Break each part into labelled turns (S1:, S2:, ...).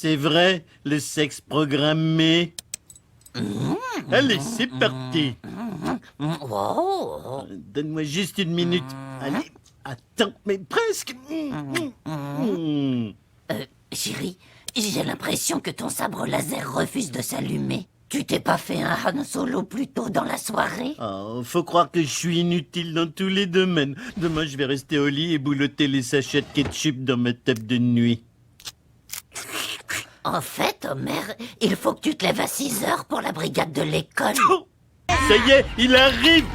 S1: C'est vrai, le sexe programmé. Allez, c'est parti.
S2: Oh.
S1: Donne-moi juste une minute. Allez, attends, mais presque.
S2: Chérie, j'ai l'impression que ton sabre laser refuse de s'allumer. Tu t'es pas fait un Han Solo plus tôt dans la soirée?
S1: Oh, faut croire que je suis inutile dans tous les domaines. Demain, je vais rester au lit et boulotter les sachets de ketchup dans ma table de nuit.
S2: En fait, Homer, il faut que tu te lèves à 6 heures pour la brigade de l'école.
S1: Oh, ça y est, il arrive.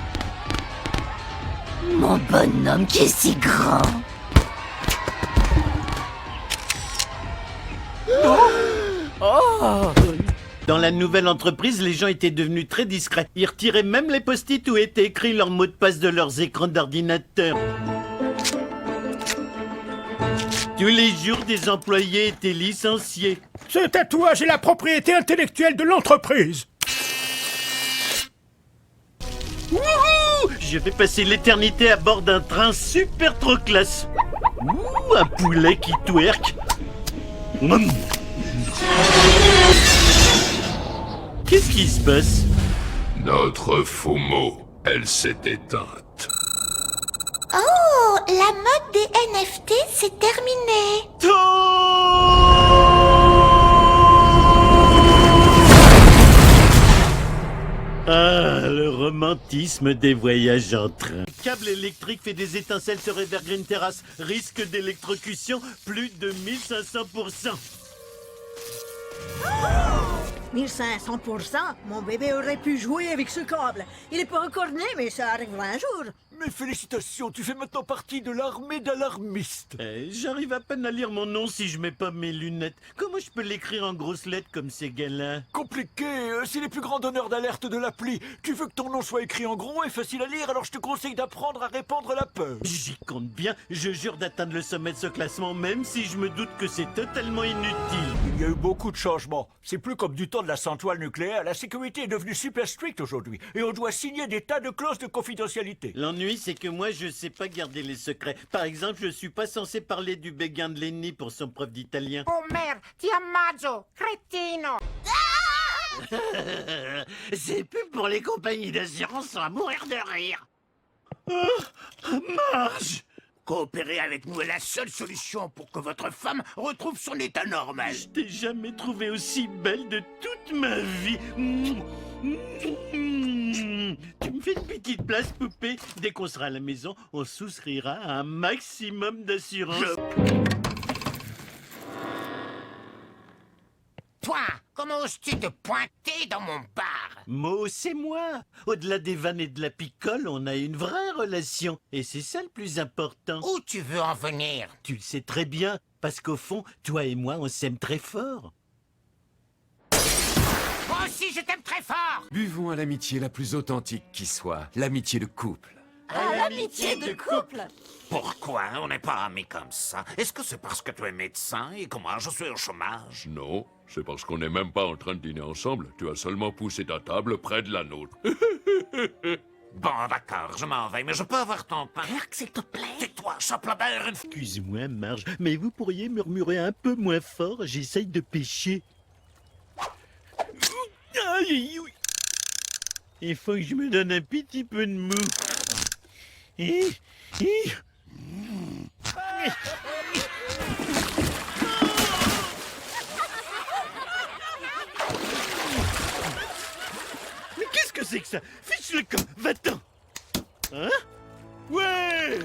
S2: Mon bonhomme qui est si grand.
S1: Dans la nouvelle entreprise, les gens étaient devenus très discrets. Ils retiraient même les post-it où étaient écrits leurs mots de passe de leurs écrans d'ordinateur. Tous les jours, des employés étaient licenciés.
S3: Ce tatouage est la propriété intellectuelle de l'entreprise.
S1: Wouhou! Je vais passer l'éternité à bord d'un train super trop classe. Ouh, un poulet qui twerk. Mmh. Qu'est-ce qui se passe?
S4: Notre FOMO, elle s'est éteinte.
S5: Oh, la mode des NFT, c'est terminé.
S1: Ah, le romantisme des voyages en train. Câble électrique fait des étincelles sur Evergreen Terrace. Risque d'électrocution, plus de 1500%.
S6: 1500%, mon bébé aurait pu jouer avec ce câble. Il est pas encore né, mais ça arrivera un jour.
S7: Mais félicitations, tu fais maintenant partie de l'armée d'alarmistes.
S1: J'arrive à peine à lire mon nom si je mets pas mes lunettes. Comment je peux l'écrire en grosses lettres comme ces gars-là?
S7: Compliqué, c'est les plus grands donneurs d'alerte de l'appli. Tu veux que ton nom soit écrit en gros et facile à lire, alors je te conseille d'apprendre à répandre la peur.
S1: J'y compte bien, je jure d'atteindre le sommet de ce classement, même si je me doute que c'est totalement inutile.
S7: Il y a eu beaucoup de changements. C'est plus comme du temps de la centrale nucléaire. La sécurité est devenue super stricte aujourd'hui. Et on doit signer des tas de clauses de confidentialité.
S1: L'ennui, c'est que moi, je sais pas garder les secrets. Par exemple, je suis pas censé parler du béguin de Lenny pour son prof d'italien.
S8: Homer, ti ammazzo, cretino.
S1: C'est plus pour les compagnies d'assurance, on va mourir de rire. Marge!
S9: Coopérer avec nous est la seule solution pour que votre femme retrouve son état normal.
S1: Je t'ai jamais trouvé aussi belle de toute ma vie. Tu me fais une petite place, poupée. Dès qu'on sera à la maison, on souscrira à un maximum d'assurance.
S9: Toi, comment oses-tu te pointer dans mon bar?
S1: Mo, c'est moi. Au-delà des vannes et de la picole, on a une vraie relation. Et c'est ça le plus important.
S9: Où tu veux en venir?
S1: Tu le sais très bien, parce qu'au fond, toi et moi, on s'aime très fort.
S9: Moi aussi, je t'aime très fort!
S10: Buvons à l'amitié la plus authentique qui soit, l'amitié de couple.
S2: À l'amitié de couple.
S9: Pourquoi on n'est pas amis comme ça? Est-ce que c'est parce que tu es médecin et que moi je suis au chômage?
S4: Non, c'est parce qu'on n'est même pas en train de dîner ensemble. Tu as seulement poussé ta table près de la nôtre.
S9: Bon, d'accord, je m'en vais, mais je peux avoir ton pain?
S2: Kirk, s'il te plaît.
S9: Tais-toi, chope la bière une fois.
S1: Excuse-moi, Marge, mais vous pourriez murmurer un peu moins fort, j'essaye de pêcher. Aïe, aïe, aïe. Il faut que je me donne un petit peu de mou. Mais qu'est-ce que c'est que ça? Fiche le camp, va-t'en. Hein? Ouais!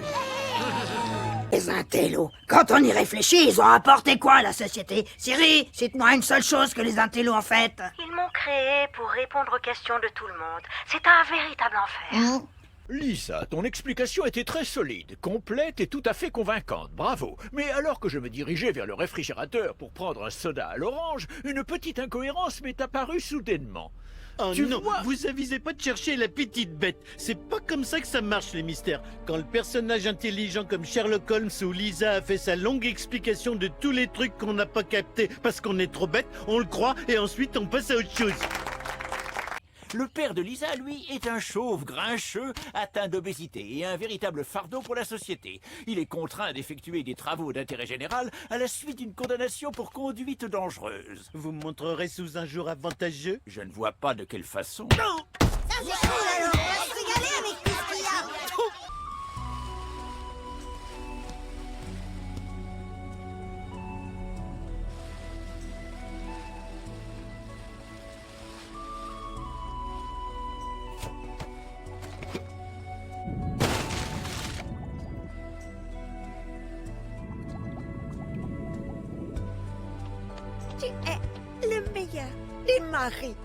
S6: Les intellos, quand on y réfléchit, ils ont apporté quoi à la société? Siri, cite-moi une seule chose que les intellos ont faite.
S11: Ils m'ont créé pour répondre aux questions de tout le monde. C'est un véritable enfer.
S7: Lisa, ton explication était très solide, complète et tout à fait convaincante. Bravo. Mais alors que je me dirigeais vers le réfrigérateur pour prendre un soda à l'orange, une petite incohérence m'est apparue soudainement.
S1: Oh
S7: Tu
S1: non,
S7: vois-
S1: vous avisez pas de chercher la petite bête. C'est pas comme ça que ça marche, les mystères. Quand le personnage intelligent comme Sherlock Holmes ou Lisa a fait sa longue explication de tous les trucs qu'on n'a pas captés parce qu'on est trop bête, on le croit et ensuite on passe à autre chose.
S7: Le père de Lisa, lui, est un chauve grincheux atteint d'obésité et un véritable fardeau pour la société. Il est contraint d'effectuer des travaux d'intérêt général à la suite d'une condamnation pour conduite dangereuse.
S1: Vous me montrerez sous un jour avantageux?
S7: Je ne vois pas de quelle façon.
S6: Tu es le meilleur des maris.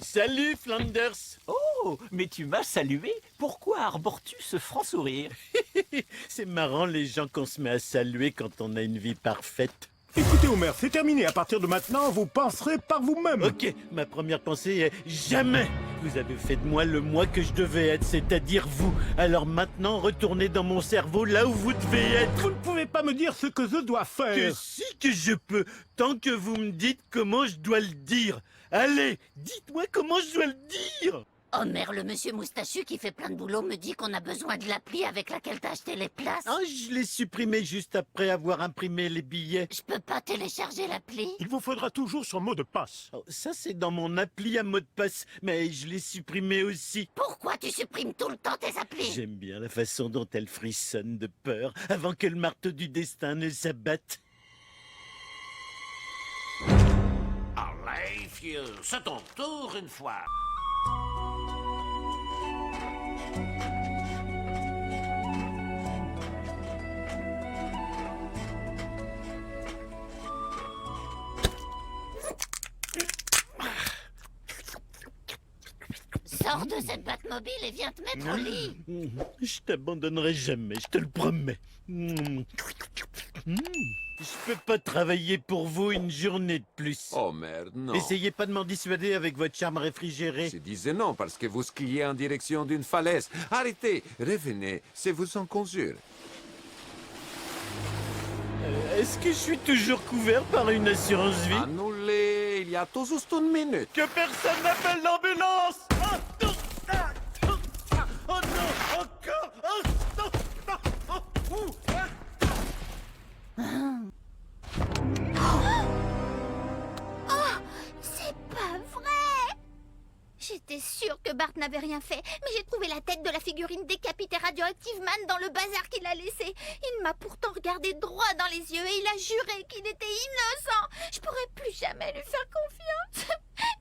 S1: Salut, Flanders.
S7: Oh, mais tu m'as salué. Pourquoi arbores-tu ce franc sourire?
S1: C'est marrant les gens qu'on se met à saluer quand on a une vie parfaite.
S3: Écoutez, Homer, c'est terminé. À partir de maintenant, vous penserez par vous-même.
S1: Ok, ma première pensée est jamais. Vous avez fait de moi le moi que je devais être, c'est-à-dire vous. Alors maintenant, retournez dans mon cerveau là où vous devez être.
S3: Vous ne pouvez pas me dire ce que je dois faire.
S1: Que si que je peux, tant que vous me dites comment je dois le dire. Allez, dites-moi comment je dois le dire.
S2: Homer, le monsieur moustachu qui fait plein de boulot, me dit qu'on a besoin de l'appli avec laquelle t'as acheté les places.
S1: Ah, je l'ai supprimé juste après avoir imprimé les billets.
S2: Je peux pas télécharger l'appli?
S3: Il vous faudra toujours son mot de passe.
S1: Oh, ça, c'est dans mon appli à mot de passe, mais je l'ai supprimé aussi.
S2: Pourquoi tu supprimes tout le temps tes applis?
S1: J'aime bien la façon dont elle frissonne de peur avant que le marteau du destin ne s'abatte.
S9: Allez, vieux, c'est ton tour une fois.
S2: Sors de cette Batmobile et viens te mettre au lit.
S1: Je t'abandonnerai jamais, je te le promets. Je peux pas travailler pour vous une journée de plus.
S10: Oh merde, non.
S1: Essayez pas de m'en dissuader avec votre charme réfrigéré.
S10: Je disais non parce que vous skiez en direction d'une falaise. Arrêtez, revenez, c'est vous en conjure.
S1: Est-ce que je suis toujours couvert par une assurance vie?
S10: Annulé, il y a tout juste une minute.
S1: Que personne n'appelle l'ambulance! Oh non! Ah! Oh non! Encore! Oh non! Non! Oh! Ouh! Ah!
S5: C'est pas vrai! J'étais sûre que Bart n'avait rien fait, mais j'ai trouvé la tête de la figurine décapitée Radioactive Man dans le bazar qu'il a laissé. Il m'a pourtant regardé droit dans les yeux et il a juré qu'il était innocent. Je pourrais plus jamais lui faire confiance.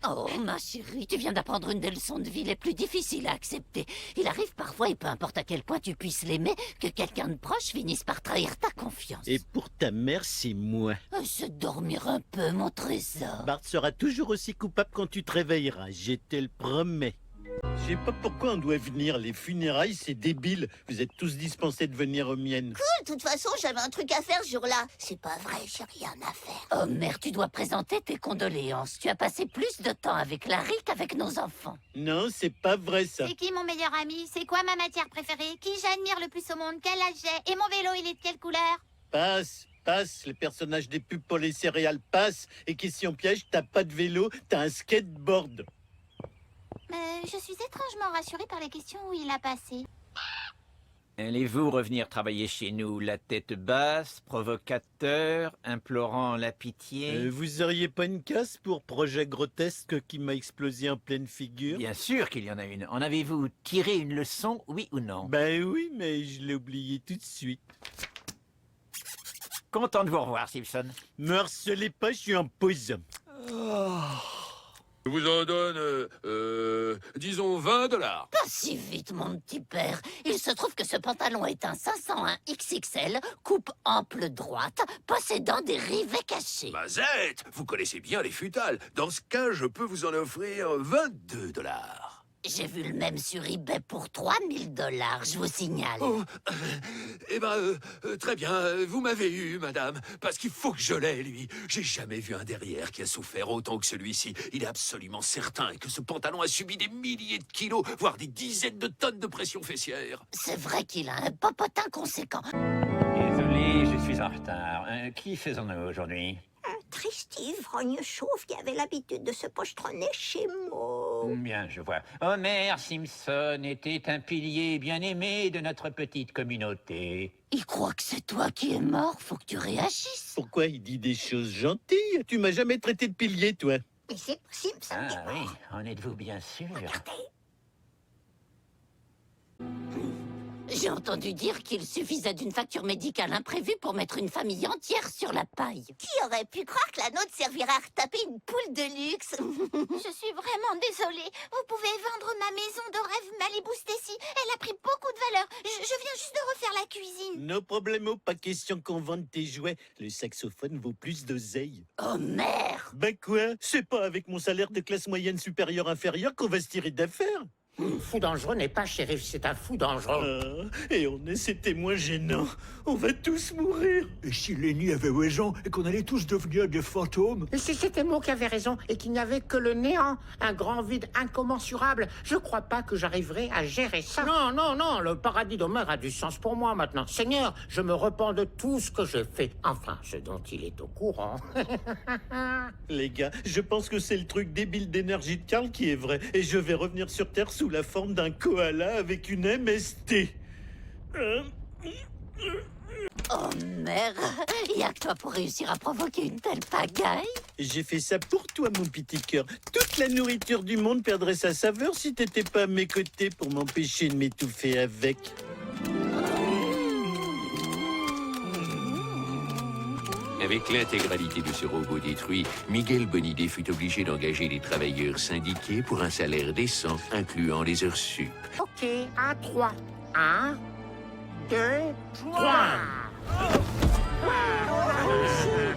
S2: Oh, ma chérie, tu viens d'apprendre une des leçons de vie les plus difficiles à accepter. Il arrive parfois, et peu importe à quel point tu puisses l'aimer, que quelqu'un de proche finisse par trahir ta confiance.
S1: Et pour ta mère, c'est moi.
S2: Se dormir un peu, mon trésor.
S1: Bart sera toujours aussi coupable quand tu te réveilleras, je te le promets. Je sais pas pourquoi on doit venir, les funérailles c'est débile. Vous êtes tous dispensés de venir aux miennes.
S5: De toute façon, j'avais un truc à faire ce jour-là. C'est pas vrai, j'ai rien à faire.
S2: Homer, tu dois présenter tes condoléances. Tu as passé plus de temps avec Larry qu'avec nos enfants.
S1: Non, c'est pas vrai ça.
S5: C'est qui mon meilleur ami? C'est quoi ma matière préférée? Qui j'admire le plus au monde? Quel âge j'ai? Et mon vélo, il est de quelle couleur?
S1: Passe, les personnages des pubs pour les céréales passent. Et question piège, t'as pas de vélo, t'as un skateboard.
S5: Je suis étrangement rassurée par les questions où il a passé.
S7: Allez-vous revenir travailler chez nous, la tête basse, provocateur, implorant la pitié?
S1: Vous auriez pas une casse pour projet grotesque qui m'a explosé en pleine figure?
S7: Bien sûr qu'il y en a une. En avez-vous tiré une leçon, oui ou non?
S1: Ben oui, mais je l'ai oublié tout de suite.
S7: Content de vous revoir, Simpson.
S1: Me harcelez pas, je suis en pause.
S4: Je vous en donne, disons $20.
S2: Pas si vite, mon petit père. Il se trouve que ce pantalon est un 501 XXL, coupe ample droite, possédant des rivets cachés.
S4: Mazette, vous connaissez bien les futales. Dans ce cas, je peux vous en offrir $22.
S2: J'ai vu le même sur eBay pour 3000 $, je vous signale.
S10: Oh, très bien, vous m'avez eu, madame, parce qu'il faut que je l'aie, lui. J'ai jamais vu un derrière qui a souffert autant que celui-ci. Il est absolument certain que ce pantalon a subi des milliers de kilos, voire des dizaines de tonnes de pression fessière.
S2: C'est vrai qu'il a un popotin conséquent.
S12: Désolé, je suis en retard. Qui faisons-nous aujourd'hui?
S6: Un triste ivrogne chauve qui avait l'habitude de se pochetronner chez moi.
S12: Bien, je vois. Homer Simpson était un pilier bien aimé de notre petite communauté.
S2: Il croit que c'est toi qui es mort, faut que tu réagisses.
S1: Pourquoi il dit des choses gentilles? Tu m'as jamais traité de pilier, toi.
S6: Mais c'est Simpson qui est
S12: Ah oui,
S6: mort.
S12: en êtes-vous bien sûr?
S2: J'ai entendu dire qu'il suffisait d'une facture médicale imprévue pour mettre une famille entière sur la paille.
S5: Qui aurait pu croire que la nôtre servirait à retaper une poule de luxe? Je suis vraiment désolée. Vous pouvez vendre ma maison de rêve Malibu Stacy. Elle a pris beaucoup de valeur. Je viens juste de refaire la cuisine.
S1: No problemo, pas question qu'on vende tes jouets. Le saxophone vaut plus d'oseille.
S2: Oh merde!
S1: Ben quoi? C'est pas avec mon salaire de classe moyenne supérieure inférieure qu'on va se tirer d'affaire.
S8: Un fou dangereux n'est pas shérif, c'est un fou dangereux.
S1: Et on est ces témoins gênants. On va tous mourir.
S7: Et si Lenny avait raison et qu'on allait tous devenir des fantômes?
S8: Et si c'était moi qui avais raison et qu'il n'y avait que le néant, un grand vide incommensurable, je crois pas que j'arriverai à gérer ça. Non, non, non, le paradis d'Homère a du sens pour moi maintenant. Seigneur, je me repens de tout ce que j'ai fait. Enfin, ce dont il est au courant.
S1: Les gars, je pense que c'est le truc débile d'énergie de Karl qui est vrai. Et je vais revenir sur Terre sous la forme d'un koala avec une MST.
S2: Oh merde! Y'a que toi pour réussir à provoquer une telle pagaille?
S1: J'ai fait ça pour toi, mon petit cœur. Toute la nourriture du monde perdrait sa saveur si t'étais pas à mes côtés pour m'empêcher de m'étouffer avec.
S13: Avec l'intégralité de ce robot détruit, Miguel Bonidé fut obligé d'engager des travailleurs syndiqués pour un salaire décent, incluant les heures sup.
S8: Ok, à 3. 1, 2, 3.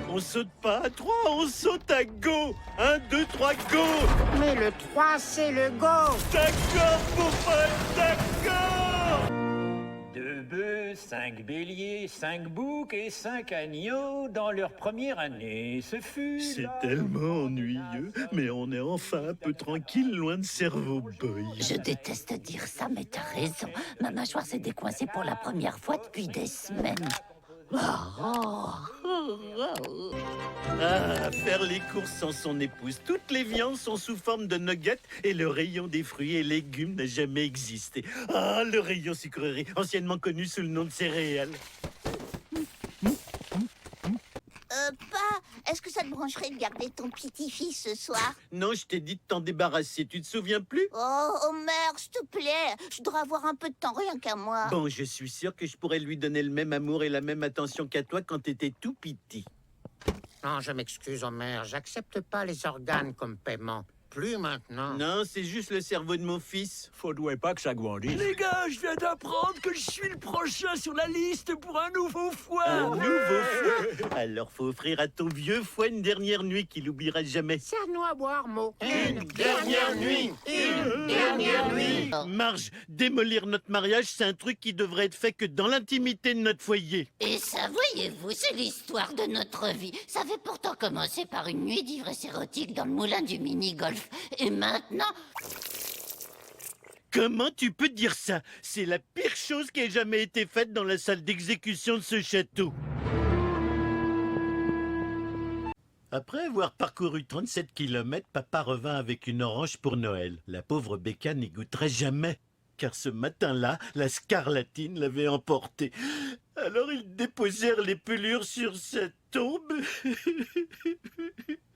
S1: On saute pas à 3, on saute à go. 1, 2, 3, go.
S8: Mais le 3, c'est le go.
S1: D'accord, Bouffon, d'accord.
S12: 2 bœufs, 5 béliers, 5 boucs et 5 agneaux dans leur première année. Ce fut...
S1: C'est tellement ennuyeux, mais on est enfin un peu tranquille, loin de Cerveau Boy.
S2: Je déteste dire ça, mais t'as raison. Ma mâchoire s'est décoincée pour la première fois depuis des semaines.
S1: Ah, faire les courses sans son épouse. Toutes les viandes sont sous forme de nuggets et le rayon des fruits et légumes n'a jamais existé. Ah, le rayon sucrerie, anciennement connu sous le nom de céréales.
S5: Pa, est-ce que ça te brancherait de garder ton petit-fils ce soir?
S1: Non, je t'ai dit de t'en débarrasser, tu te souviens plus?
S5: Oh, Homer, s'il te plaît. Je dois avoir un peu de temps, rien qu'à moi.
S1: Bon, je suis sûr que je pourrais lui donner le même amour et la même attention qu'à toi quand t'étais tout petit.
S8: Non, je m'excuse, Homer. J'accepte pas les organes comme paiement. Plus maintenant.
S1: Non, c'est juste le cerveau de mon fils.
S7: Faudrait pas que ça grandisse. Les gars, je viens d'apprendre que je suis le prochain sur la liste pour un nouveau foie.
S1: Un nouveau foie? Alors faut offrir à ton vieux foie une dernière nuit qu'il oubliera jamais.
S8: Sers-nous à boire, Mo.
S1: Une dernière nuit. Une dernière nuit. Marge, démolir notre mariage, c'est un truc qui devrait être fait que dans l'intimité de notre foyer.
S2: Et ça, voyez-vous, c'est l'histoire de notre vie. Ça avait pourtant commencé par une nuit d'ivresse érotique dans le moulin du mini-golf. Et maintenant...
S1: Comment tu peux dire ça? C'est la pire chose qui ait jamais été faite dans la salle d'exécution de ce château. Après avoir parcouru 37 km, papa revint avec une orange pour Noël. La pauvre Becca n'y goûterait jamais, car ce matin-là, la scarlatine l'avait emporté. Alors ils déposèrent les pelures sur sa tombe.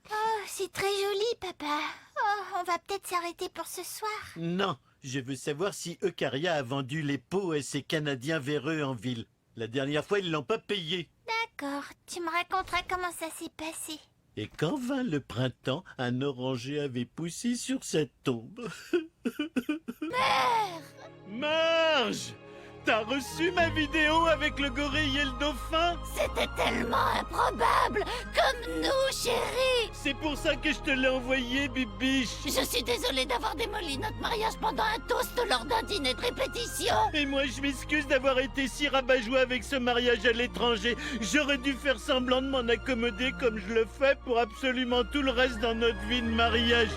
S5: Oh, c'est très joli, papa. Oh, on va peut-être s'arrêter pour ce soir.
S1: Non, je veux savoir si Eucaria a vendu les pots à ces Canadiens véreux en ville. La dernière fois, ils l'ont pas payé.
S5: D'accord, tu me raconteras comment ça s'est passé.
S1: Et quand vint le printemps, un oranger avait poussé sur sa tombe.
S5: Mère!
S1: Marge! Ta reçu ma vidéo avec le gorille et le dauphin?
S2: C'était tellement improbable. Comme nous, chérie.
S1: C'est pour ça que je te l'ai envoyé, Bibiche.
S2: Je suis désolée d'avoir démoli notre mariage pendant un toast lors d'un dîner de répétition.
S1: Et moi, je m'excuse d'avoir été si rabat-joie avec ce mariage à l'étranger. J'aurais dû faire semblant de m'en accommoder comme je le fais pour absolument tout le reste dans notre vie de mariage.